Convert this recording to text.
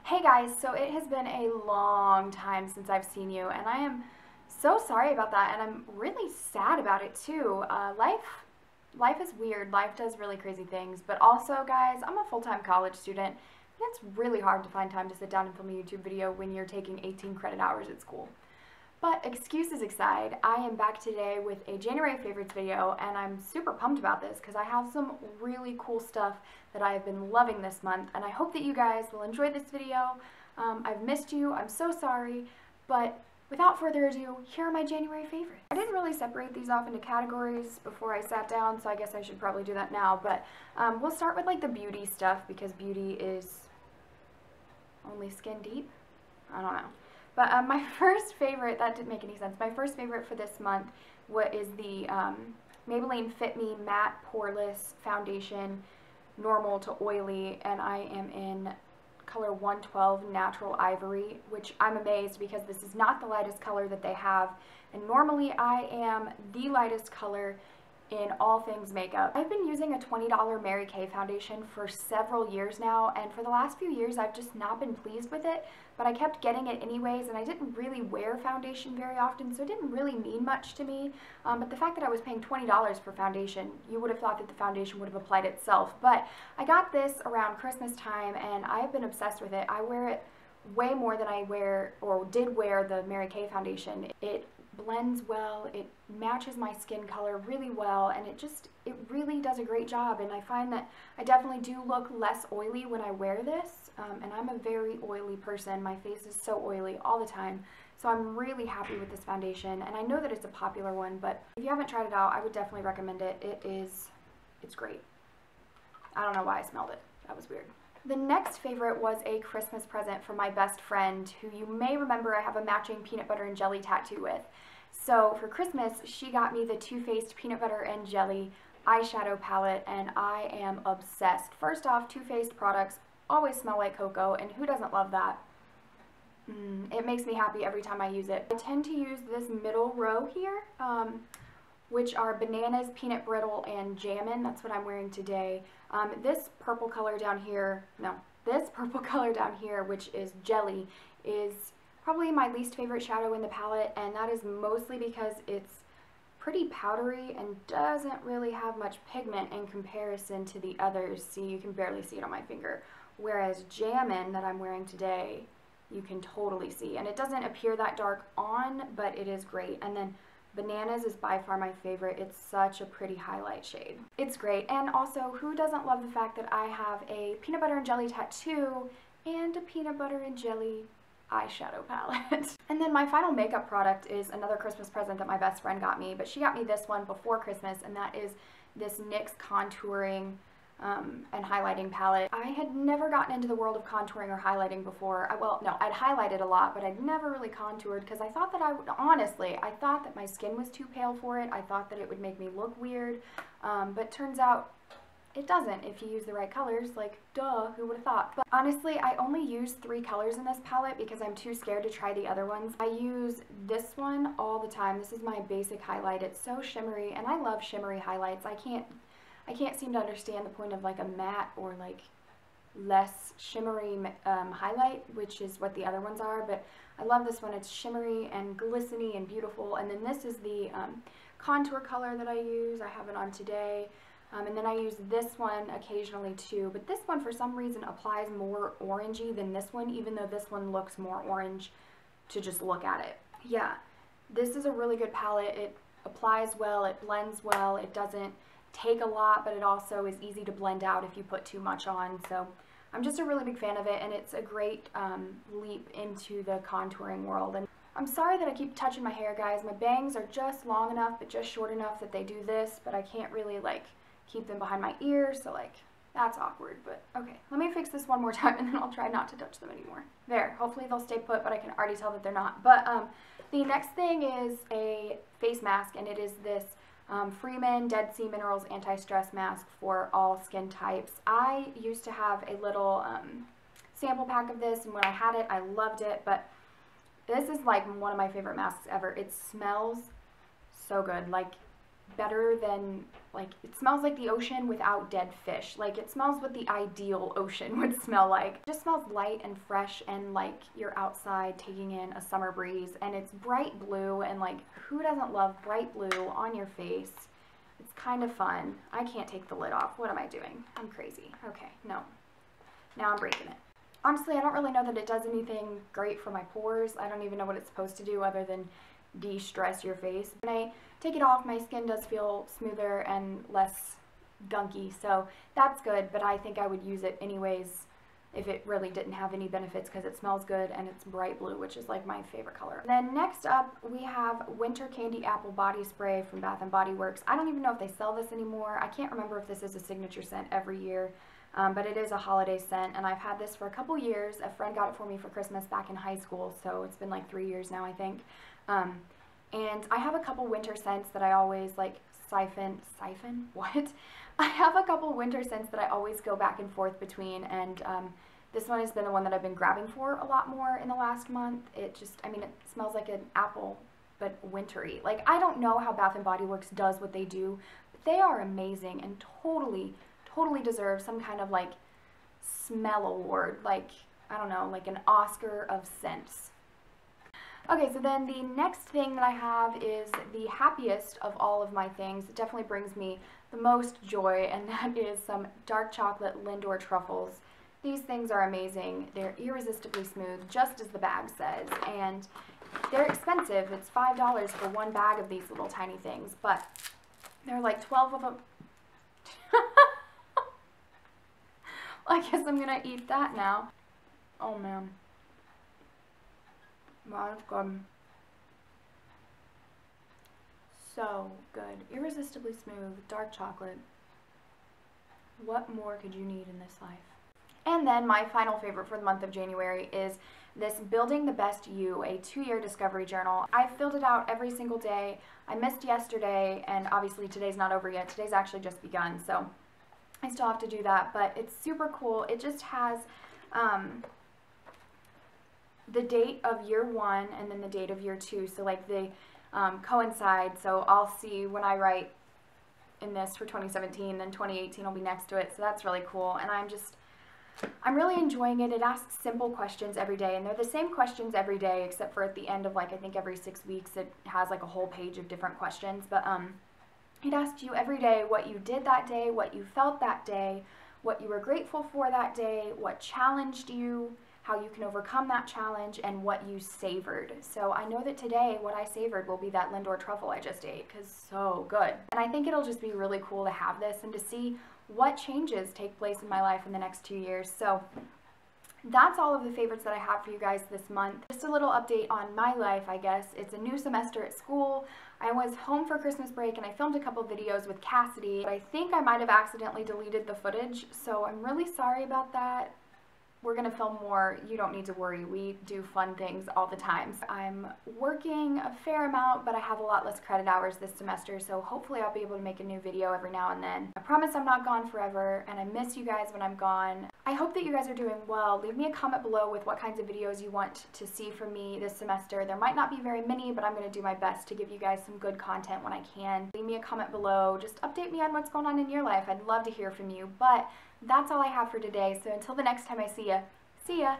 Hey guys, so it has been a long time since I've seen you, and I am so sorry about that, and I'm really sad about it too. Life is weird. Life does really crazy things, but also, guys, I'm a full-time college student, and it's really hard to find time to sit down and film a YouTube video when you're taking 18 credit hours at school. But excuses aside, I am back today with a January favorites video, and I'm super pumped about this because I have some really cool stuff that I have been loving this month, and I hope that you guys will enjoy this video. I've missed you, I'm so sorry, but without further ado, here are my January favorites. I didn't really separate these off into categories before I sat down, so I guess I should probably do that now, but we'll start with like the beauty stuff because beauty is only skin deep? I don't know. But my first favorite, that didn't make any sense, my first favorite for this month is the Maybelline Fit Me Matte Poreless Foundation, Normal to Oily, and I am in color 112 Natural Ivory, which I'm amazed because this is not the lightest color that they have, and normally I am the lightest color in all things makeup. I've been using a $20 Mary Kay foundation for several years now, and for the last few years I've just not been pleased with it, but I kept getting it anyways, and I didn't really wear foundation very often, so it didn't really mean much to me. But the fact that I was paying $20 for foundation, you would have thought that the foundation would have applied itself. But I got this around Christmas time, and I have been obsessed with it. I wear it way more than I wear, or did wear, the Mary Kay foundation. It blends well, it matches my skin color really well, and it really does a great job, and I find that I definitely do look less oily when I wear this, and I'm a very oily person. My face is so oily all the time, so I'm really happy with this foundation, and I know that it's a popular one, but if you haven't tried it out, I would definitely recommend it. It's great. I don't know why I smelled it. That was weird. The next favorite was a Christmas present from my best friend, who you may remember I have a matching peanut butter and jelly tattoo with. So for Christmas, she got me the Too Faced Peanut Butter and Jelly eyeshadow palette, and I am obsessed. First off, Too Faced products always smell like cocoa, and who doesn't love that? It makes me happy every time I use it. I tend to use this middle row here, which are bananas, peanut brittle, and jammin'. That's what I'm wearing today. This purple color down here, which is jelly, is probably my least favorite shadow in the palette, and that is mostly because it's pretty powdery and doesn't really have much pigment in comparison to the others. See, you can barely see it on my finger. Whereas jammin', that I'm wearing today, you can totally see, and it doesn't appear that dark on, but it is great. And then bananas is by far my favorite. It's such a pretty highlight shade. It's great. And also, who doesn't love the fact that I have a peanut butter and jelly tattoo and a peanut butter and jelly eyeshadow palette. And then my final makeup product is another Christmas present that my best friend got me, but she got me this one before Christmas, and that is this NYX contouring and highlighting palette. I had never gotten into the world of contouring or highlighting before. Well, no, I'd highlighted a lot, but I'd never really contoured because I thought that I thought that my skin was too pale for it. I thought that it would make me look weird, but turns out it doesn't if you use the right colors. Like, duh, who would have thought? But honestly, I only use 3 colors in this palette because I'm too scared to try the other ones. I use this one all the time. This is my basic highlight. It's so shimmery, and I love shimmery highlights. I can't seem to understand the point of like a matte or like less shimmery highlight, which is what the other ones are, but I love this one. It's shimmery and glistening and beautiful. And then this is the contour color that I use. I have it on today. And then I use this one occasionally too, but this one for some reason applies more orangey than this one, even though this one looks more orange to just look at it. Yeah, this is a really good palette. It applies well, it blends well, it doesn't take a lot, but it also is easy to blend out if you put too much on. So I'm just a really big fan of it, and it's a great leap into the contouring world. And I'm sorry that I keep touching my hair, guys. My bangs are just long enough but just short enough that they do this, but I can't really like keep them behind my ears, so like that's awkward. But okay, let me fix this one more time and then I'll try not to touch them anymore. There, hopefully they'll stay put, but I can already tell that they're not. But the next thing is a face mask, and it is this Freeman Dead Sea Minerals Anti-Stress Mask for all skin types. I used to have a little sample pack of this, and when I had it, I loved it, but this is like one of my favorite masks ever. It smells so good. Like, better than, like, it smells like the ocean without dead fish. Like, it smells what the ideal ocean would smell like. It just smells light and fresh and like you're outside taking in a summer breeze, and it's bright blue, and like, who doesn't love bright blue on your face? It's kind of fun. I can't take the lid off. What am I doing? I'm crazy. Okay, no. Now I'm breaking it. Honestly, I don't really know that it does anything great for my pores. I don't even know what it's supposed to do other than de-stress your face. When I take it off, my skin does feel smoother and less gunky, so that's good, but I think I would use it anyways if it really didn't have any benefits, because it smells good and it's bright blue, which is like my favorite color. Then next up, we have Winter Candy Apple Body Spray from Bath & Body Works. I don't even know if they sell this anymore. I can't remember if this is a signature scent every year, but it is a holiday scent, and I've had this for a couple years. A friend got it for me for Christmas back in high school, so it's been like 3 years now, I think. And I have a couple winter scents that I always like what? I have a couple winter scents that I always go back and forth between, and this one has been the one that I've been grabbing for a lot more in the last month. It just, I mean, it smells like an apple, but wintry. Like, I don't know how Bath & Body Works does what they do, but they are amazing and totally deserve some kind of like smell award, like, I don't know, like an Oscar of scents. Okay, so then the next thing that I have is the happiest of all of my things. It definitely brings me the most joy, and that is some dark chocolate Lindor truffles. These things are amazing. They're irresistibly smooth, just as the bag says, and they're expensive. It's $5 for one bag of these little tiny things, but there are like 12 of them. I guess I'm gonna eat that now. Oh man. Wow, that's good. So good. Irresistibly smooth, dark chocolate. What more could you need in this life? And then my final favorite for the month of January is this Building the Best You, a 2-year discovery journal. I've filled it out every single day. I missed yesterday, and obviously today's not over yet. Today's actually just begun, so I still have to do that, but it's super cool. It just has the date of year 1 and then the date of year 2, so like they coincide, so I'll see when I write in this for 2017, then 2018 will be next to it, so that's really cool, and I'm really enjoying it. It asks simple questions every day, and they're the same questions every day, except for at the end of, like, I think every 6 weeks it has like a whole page of different questions, but it asks you every day what you did that day, what you felt that day, what you were grateful for that day, what challenged you, how you can overcome that challenge, and what you savored. So I know that today what I savored will be that Lindor truffle I just ate, because so good. And I think it'll just be really cool to have this and to see what changes take place in my life in the next 2 years. So that's all of the favorites that I have for you guys this month. Just a little update on my life, I guess. It's a new semester at school. I was home for Christmas break and I filmed a couple videos with Cassidy, but I think I might have accidentally deleted the footage, so I'm really sorry about that. We're gonna film more. You don't need to worry. We do fun things all the time. I'm working a fair amount, but I have a lot less credit hours this semester, so hopefully I'll be able to make a new video every now and then. I promise I'm not gone forever, and I miss you guys when I'm gone. I hope that you guys are doing well. Leave me a comment below with what kinds of videos you want to see from me this semester. There might not be very many, but I'm gonna do my best to give you guys some good content when I can. Leave me a comment below. Just update me on what's going on in your life. I'd love to hear from you, but that's all I have for today, so until the next time I see ya.